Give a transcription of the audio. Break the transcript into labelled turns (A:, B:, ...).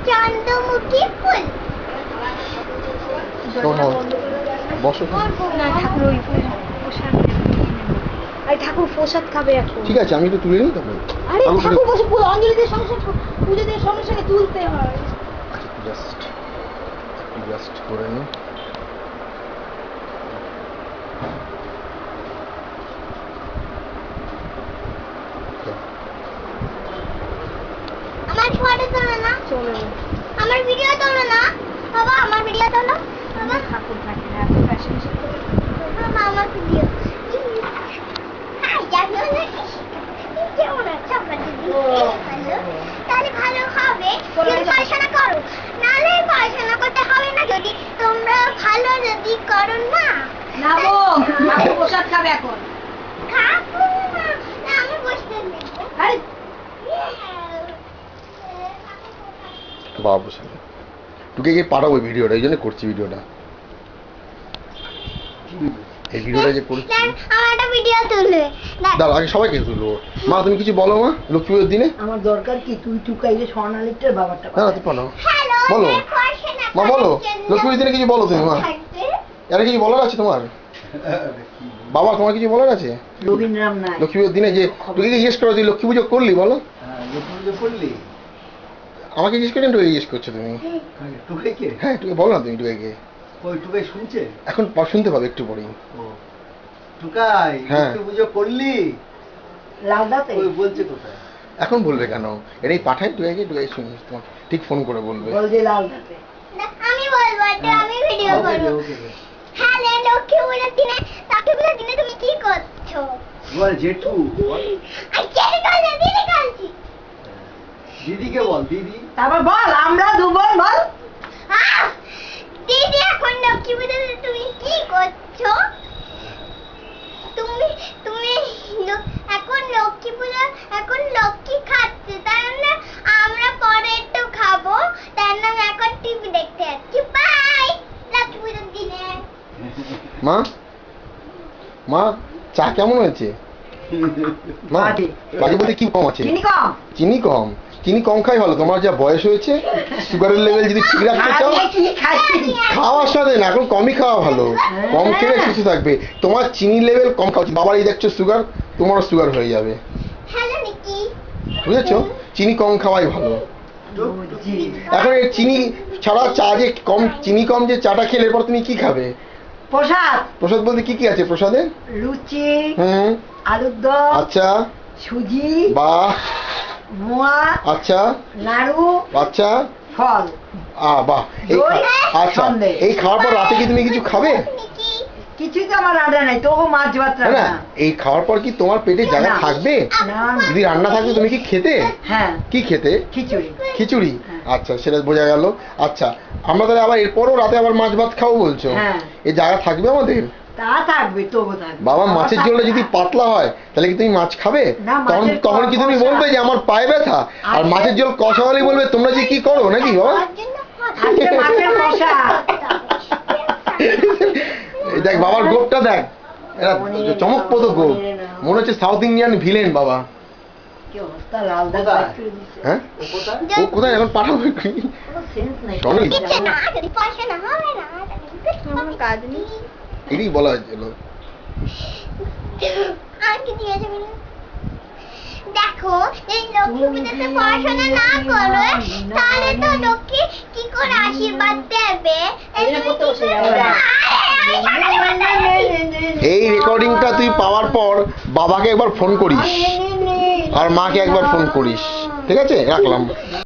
A: চন্দ্রমুখী ফুল।
B: বসো।
A: না ঠাকুর ওই প্রসাদ আরে ঠাকুর প্রসাদ খাবে এখন।
B: ঠিক আছে, আমি একটু তুলে নিই তবে।
A: আরে ঠাকুর বসে অঞ্জলি দিয়ে সঙ্গে সঙ্গে পুজো দিয়ে সঙ্গে সঙ্গে তুলতে হয়।
B: আচ্ছা জাস্ট করে নি।
A: আমার ফটো তোলো না, আমার ভিডিও তোলো না বাবা, আমার ভিডিও তোলো বাবা। ঠাকুর থাকে না এত ফ্যাশন শো করে বাবা, আমার ভিডিও জানো না কেমন আছে আমার দিদি ভালো, তাহলে ভালো হবে যদি পড়াশোনা করো, নালে পড়াশোনা করতে হবে না যদি তোমরা ভালো যদি করো না। নামো ঠাকুর প্রসাদ খাবে এখন। খাবো না আমি বসতে নেই। আরে
B: বাবু সাথে তোকে গিয়ে পাঠাবো ভিডিওটা, এই জন্য করছি ভিডিওটা। এই ভিডিওটা যে করছি
A: আমার একটা ভিডিও তুলবে
B: দাঁড়া, আগে সবাইকে তুলবো। মা তুমি কিছু বলো মা, লক্ষ্মী পুজোর দিনে।
C: আমার দরকার কি তুই টুকাইলে স্বর্ণালিটার বাবাটা
B: হ্যাঁ তুই বলো
A: হ্যালো
B: বলো মা, বলো লক্ষ্মী পুজোর দিনে কিছু বলো তুমি মা। আরে কিছু বলার আছে তোমার বাবা, তোমার কিছু বলার আছে
C: রবীন্দ্রনাথ নাই
B: লক্ষ্মী পুজোর দিনে? যে তোকে জিজ্ঞেস করো তুই লক্ষ্মী পুজো করলি বলো। আমাকে জিজ্ঞেস করেন, তোকে জিজ্ঞেস করছো তুমি? হ্যাঁ তোকে বলো না তুমি টুকাইকে।
D: শুনছে
B: এখন শুনতে পাবে একটু পরেই।
D: টুকাই
B: হ্যাঁ।
D: লক্ষ্মী পুজো করলি?
C: লালদাতে
D: ওই বলছে কোথায়?
B: এখন বলবে কেন, এটাই পাঠাই টুকাইকে, টুকাই শুনি তোমার ঠিক ফোন করে বলবে।
C: বল যে লালদাতে
A: আমি বলবো একটা, আমি ভিডিও
D: ওকে
A: করব।
D: ওকে
A: হ্যালো লক্ষ্মী পুজোর দিনে, লক্ষ্মী পুজোর দিনে তুমি কি করছো?
D: বল জেঠু বল।
A: আজকে কাল দিদি কালছি
D: দিদিকে বল দিদি।
C: তারপর বল আমরা দুবার বল
A: দিদি এখন লক্ষ্মী পুজোতে তুমি কি করছো? তুমি তুমি এখন লক্ষ্মী পুজো, এখন লক্ষ্মী খাচ্ছে, তাই না আমরা পরে একটু খাবো, তাই না এখন টিভি দেখতে যাচ্ছি। বাই লক্ষ্মী পুজোর দিনে।
B: মা মা চা কেমন হয়েছে মা?
C: বাজে।
B: বাজে বলতে কি কম আছে?
C: চিনি কম
B: চিনি কম? চিনি কম খাই ভালো, তোমার যা বয়স হয়েছে সুগারের লেভেল যদি ঠিক রাখতে চাও
C: আরে কি খাচ্ছি
B: খাওয়ার সাথে না, এখন কমই খাওয়া ভালো, কম খেলে সুস্থ থাকবে। তোমার চিনি লেভেল কম খাওয়া, বাবার এই দেখছো সুগার, তোমারও সুগার হয়ে যাবে,
A: হ্যালো নিকি।
B: বুঝেছো? চিনি কম খাওয়াই ভালো। এখন এই চিনি ছাড়া চা যে কম, চিনি কম যে চাটা খেলে এরপর তুমি কি খাবে?
C: প্রসাদ
B: প্রসাদ বলতে কি কি আছে প্রসাদে?
C: লুচি
B: হুম
C: আলুর দম
B: আচ্ছা
C: সুজি
B: বাহ
C: মোয়া
B: আচ্ছা
C: নাড়ু
B: আচ্ছা
C: ফল
B: বাহ এই
C: দই,
B: আচ্ছা
C: সন্দেশ।
B: এই খাওয়ার পর রাতে কি তুমি কিছু খাবে?
A: নিকি
C: কিছুই তো আমার রান্না নাই, তবু মাছ ভাত
B: না
C: রান্না
B: এই খাওয়ার পর কি তোমার পেটে জায়গা
C: না।
B: থাকবে?
C: না
B: যদি রান্না থাকবে তুমি কি খেতে?
C: হ্যাঁ
B: কি খেতে?
C: খিচুড়ি
B: খিচুড়ি?
C: হ্যাঁ।
B: আচ্ছা সেটা বোঝা গেল। আচ্ছা আমরা তাহলে আবার এরপরও রাতে আবার মাছ ভাত খাবো বলছো?
C: হ্যাঁ।
B: এই জায়গা থাকবে আমাদের?
C: তা থাকবে তবু থাকবে
B: বাবা মাছের ঝোলটা যদি পাতলা হয় তাহলে কি তুমি মাছ খাবে?
C: না,
B: তখন
C: মাছের
B: তখন কি তুমি
C: কষা।
B: বলবে যে আমার পায়ে ব্যথা? আর
C: আজকে-
B: মাছের ঝোল কষা হলে বলবে তোমরা যে কি করো নাকি বাবা?
A: তার জন্য
C: আজকে মাছের কষা
B: এই দেখ বাবার গোপটা দেখ, এরা চমকপ্রদ গোপ, মনে হচ্ছে সাউথ ইন্ডিয়ান ভিলেন বাবা।
C: কি অবস্থা লালদা
D: কোথায়?
B: হ্যাঁ
D: ও কোথায়?
B: ও কোথায় এখন পাঠাবো?
C: সেন্স নাই
B: সরি।
A: দিচ্ছে না, যদি পড়াশোনা হবে না আমার কাজ নেই।
B: এটাই বলা হয়েছিল।
A: আর কি দিয়ে যাবে না? দেখো এই লক্ষ্মী পুজোতে পড়াশোনা না করো তাহলে তো লক্ষ্মী কি করে আশীর্বাদ দেবে?
B: এই রেকর্ডিংটা তুই পাওয়ার পর বাবাকে একবার ফোন করিস আর মাকে একবার ফোন করিস, ঠিক আছে? রাখলাম।